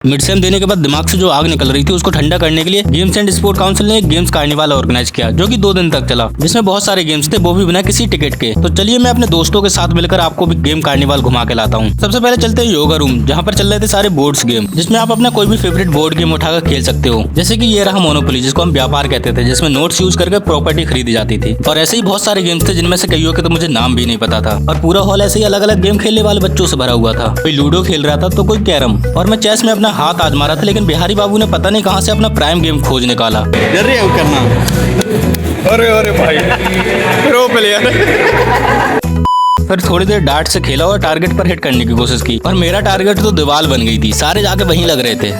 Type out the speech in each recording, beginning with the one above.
Mid sem देने के बाद दिमाग से जो आग निकल रही थी उसको ठंडा करने के लिए गेम्स एंड स्पोर्ट काउंसिल ने एक गेम्स कार्निवाल ऑर्गेनाइज किया जो कि 2 दिन तक चला, जिसमें बहुत सारे गेम्स थे, वो भी बिना किसी टिकट के। तो चलिए मैं अपने दोस्तों के साथ मिलकर आपको भी गेम कार्निवाल घुमा के लाता हूँ। सबसे पहले चलते हैं योगा रूम, जहाँ पर चल रहे थे सारे बोर्ड्स गेम, जिसमें आप अपना कोई भी फेवरेट बोर्ड गेम उठाकर खेल सकते हो। जैसे कि ये रहा मोनोपोली, जिसको हम व्यापार कहते थे, जिसमें नोट्स यूज करके प्रॉपर्टी खरीदी जाती थी। और ऐसे ही बहुत सारे गेम्स थे जिनमें से कईयों के तो मुझे नाम भी नहीं पता था। और पूरा हॉल ऐसे ही अलग अलग गेम खेलने वाले बच्चों से भरा हुआ था। कोई लूडो खेल रहा था तो कोई कैरम, और मैं चेस में अपना हाथ आजमा रहा था, लेकिन बिहारी बाबू ने पता नहीं कहां से अपना प्राइम गेम खोज निकाला। डर रहे हो करना? अरे भाई प्रो प्लेयर। फिर थोड़ी देर डार्ट से खेला और टारगेट पर हिट करने की कोशिश की, और मेरा टारगेट तो दीवार बन गई थी। सारे जाके वहीं लग रहे थे।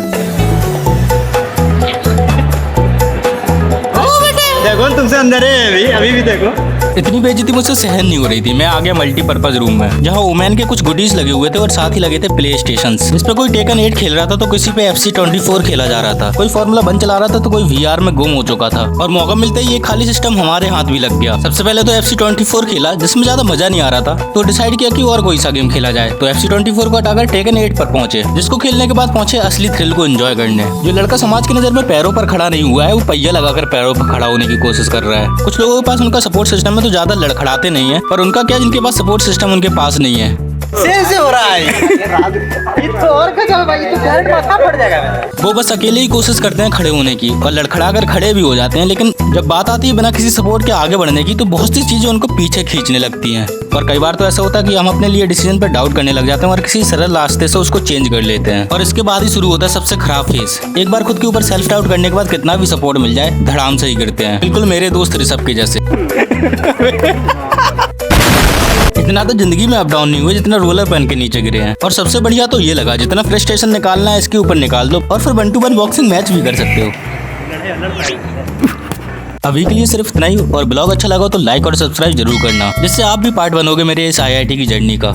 देखो तुमसे अंदर है अभी भी देखो। इतनी बेइज्जती मुझसे सहन नहीं हो रही थी। मैं आ गया मल्टीपर्पज रूम में, जहाँ ओमैन के कुछ गुडीज लगे हुए थे और साथ ही लगे थे प्ले स्टेशन। इस पे कोई टेकन 8 खेल रहा था तो किसी पे FC24 खेला जा रहा था। कोई फॉर्मूला 1 चला रहा था तो कोई VR में गुम हो चुका था। और मौका मिलते ही ये खाली सिस्टम हमारे हाथ भी लग गया। सबसे पहले तो FC24 खेला, जिसमें ज्यादा मजा नहीं आ रहा था, तो डिसाइड किया कि और कोई सा गेम खेला जाए। तो FC24 को हटाकर टेकन 8 पर पहुंचे, जिसको खेलने के बाद पहुंचे असली थ्रिल को एंजॉय करने। जो लड़का समाज की नजर में पैरों पर खड़ा नहीं हुआ है, वो पहिया लगाकर पैरों पर खड़ा होने की कोशिश कर रहा है। कुछ लोगों के पास उनका सपोर्ट सिस्टम है तो ज्यादा लड़खड़ाते नहीं है, पर उनका क्या, जिनके पास सपोर्ट सिस्टम उनके पास नहीं है। से हो रहा है ये तो और गजब भाई, तो करंट माथा फट जाएगा मेरा। वो बस अकेले ही कोशिश करते हैं खड़े होने की, और लड़खड़ा कर खड़े भी हो जाते हैं, लेकिन जब बात आती है बिना किसी सपोर्ट के आगे बढ़ने की, तो बहुत सी चीजें उनको पीछे खींचने लगती हैं। और कई बार तो ऐसा होता है कि हम अपने लिए डिसीजन पर डाउट करने लग जाते हैं और किसी सरल रास्ते से उसको चेंज कर लेते हैं। और इसके बाद ही शुरू होता है सबसे खराब फेज। एक बार खुद के ऊपर सेल्फ डाउट करने के बाद कितना भी सपोर्ट मिल जाए, धड़ाम से ही गिरते हैं, बिल्कुल मेरे दोस्त ऋषभ के जैसे। इतना तो जिंदगी में अप डाउन नहीं हुए जितना रोलर पेन के नीचे गिरे हैं। और सबसे बढ़िया तो ये लगा, जितना फ्रस्ट्रेशन निकालना है इसके ऊपर निकाल दो, और फिर 1-to-1 बॉक्सिंग मैच भी कर सकते हो। अभी के लिए सिर्फ इतना ही, और ब्लॉग अच्छा लगा तो लाइक और सब्सक्राइब जरूर करना, जिससे आप भी पार्ट बनोगे मेरे इस IIT की जर्नी का।